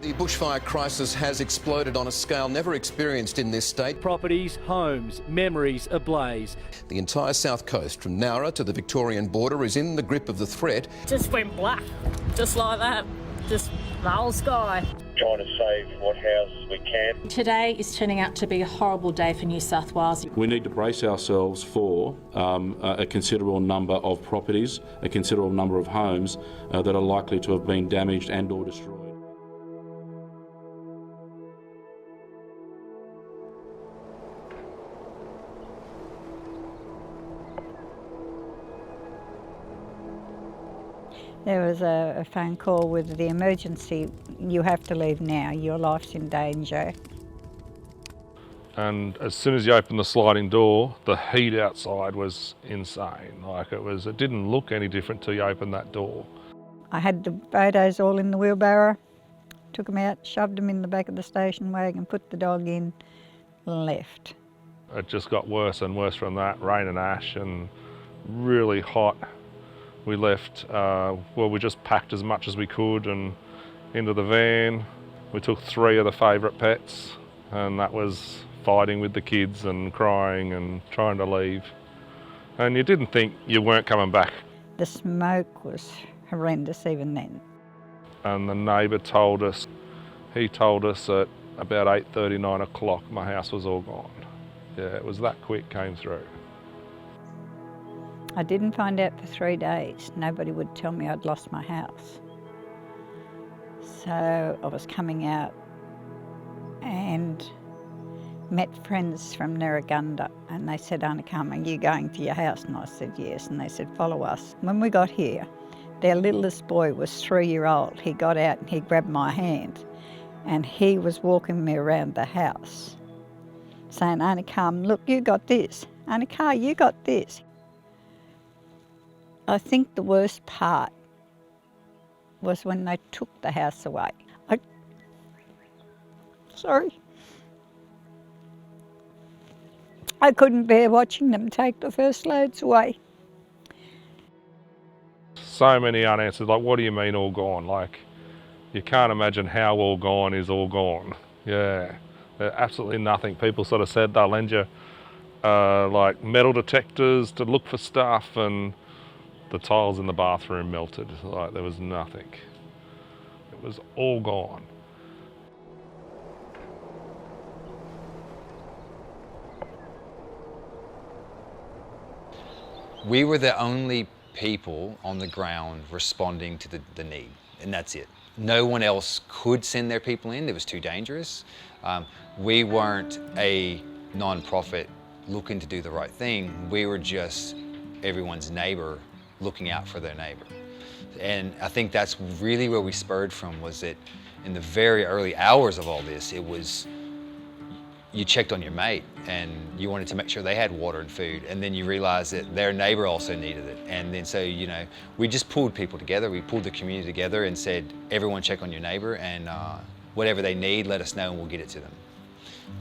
The bushfire crisis has exploded on a scale never experienced in this state. Properties, homes, memories ablaze. The entire south coast, from Nowra to the Victorian border, is in the grip of the threat. Just went black, just like that, just the whole sky. Trying to save what houses we can. Today is turning out to be a horrible day for New South Wales. We need to brace ourselves for a considerable number of properties, a considerable number of homes that are likely to have been damaged and or destroyed. There was a phone call with the emergency, you have to leave now, your life's in danger. And as soon as you open the sliding door, the heat outside was insane. It didn't look any different till you opened that door. I had the photos all in the wheelbarrow, took them out, shoved them in the back of the station wagon, put the dog in, left. It just got worse and worse from that, rain and ash and really hot. We left, we just packed as much as we could and into the van. We took 3 of the favourite pets, and that was fighting with the kids and crying and trying to leave. And you didn't think you weren't coming back. The smoke was horrendous even then. And the neighbour told us at about 8:30, 9 o'clock, my house was all gone. Yeah, it was that quick, came through. I didn't find out for 3 days. Nobody would tell me I'd lost my house. So I was coming out and met friends from Narragunda, and they said, "Anna Carmen, are you going to your house?" And I said, "Yes." And they said, "Follow us." When we got here, their littlest boy was 3-year-old. He got out and he grabbed my hand and he was walking me around the house saying, "Anna Carmen, look, you got this. Anna Car, you got this." I think the worst part was when they took the house away. I couldn't bear watching them take the first loads away. So many unanswered, what do you mean all gone? You can't imagine how all gone is all gone. Yeah, absolutely nothing. People sort of said they'll lend you metal detectors to look for stuff, and the tiles in the bathroom melted. There was nothing. It was all gone. We were the only people on the ground responding to the need, and that's it. No one else could send their people in. It was too dangerous. We weren't a non-profit looking to do the right thing. We were just everyone's neighbor looking out for their neighbor. And I think that's really where we spurred from, was that in the very early hours of all this, it was, you checked on your mate and you wanted to make sure they had water and food, and then you realized that their neighbor also needed it. And then so, we just pulled people together, we pulled the community together and said, everyone check on your neighbor, and whatever they need, let us know and we'll get it to them.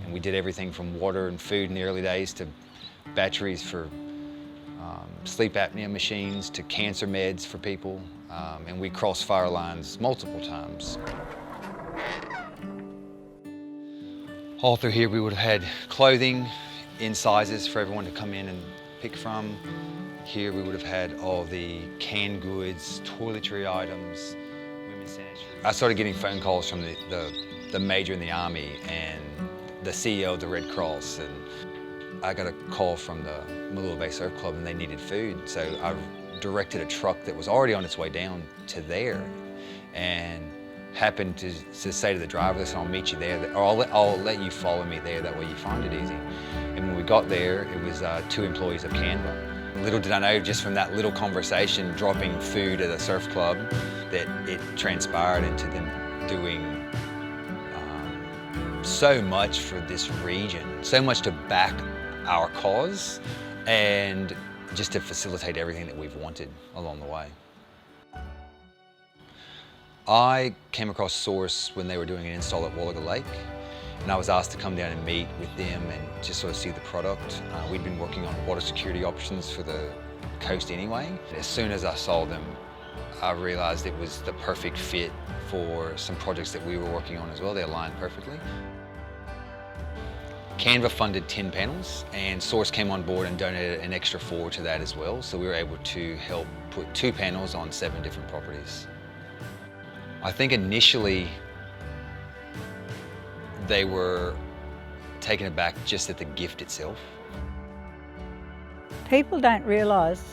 And we did everything from water and food in the early days to batteries for sleep apnea machines to cancer meds for people, and we crossed fire lines multiple times. All through here we would have had clothing in sizes for everyone to come in and pick from. Here we would have had all the canned goods, toiletry items, women's sanitary. I started getting phone calls from the major in the Army and the CEO of the Red Cross, and I got a call from the Malua Bay Surf Club and they needed food. So I directed a truck that was already on its way down to there, and happened to say to the driver, "Listen, I'll meet you there, or I'll let you follow me there, that way you find it easy." And when we got there, it was 2 employees of Canva. Little did I know, just from that little conversation, dropping food at a surf club, that it transpired into them doing so much for this region, so much to back our cause, and just to facilitate everything that we've wanted along the way. I came across Source when they were doing an install at Wallaga Lake, and I was asked to come down and meet with them and just sort of see the product. We'd been working on water security options for the coast anyway. As soon as I saw them I realised it was the perfect fit for some projects that we were working on as well. They aligned perfectly. Canva funded 10 panels and Source came on board and donated an extra 4 to that as well. So we were able to help put 2 panels on 7 different properties. I think initially they were taken aback just at the gift itself. People don't realise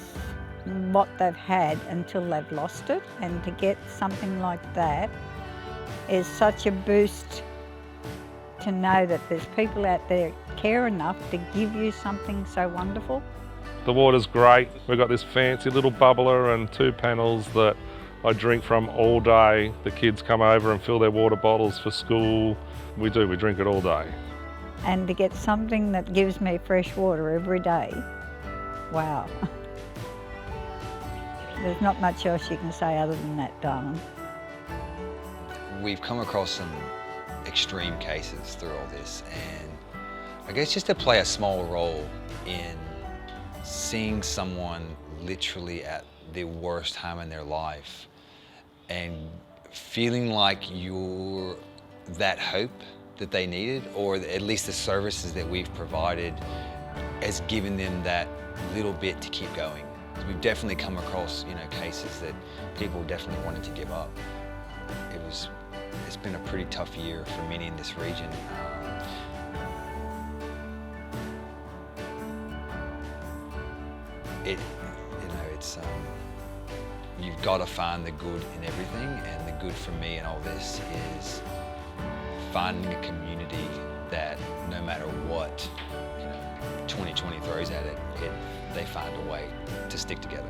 what they've had until they've lost it, and to get something like that is such a boost to know that there's people out there care enough to give you something so wonderful. The water's great. We've got this fancy little bubbler and 2 panels that I drink from all day. The kids come over and fill their water bottles for school. We drink it all day. And to get something that gives me fresh water every day, wow. There's not much else you can say other than that, darling. We've come across some extreme cases through all this, and I guess just to play a small role in seeing someone literally at the worst time in their life and feeling like you're that hope that they needed, or at least the services that we've provided has given them that little bit to keep going. We've definitely come across, cases that people definitely wanted to give up. It's been a pretty tough year for many in this region. You've got to find the good in everything, and the good for me in all this is finding a community that no matter what 2020 throws at it, they find a way to stick together.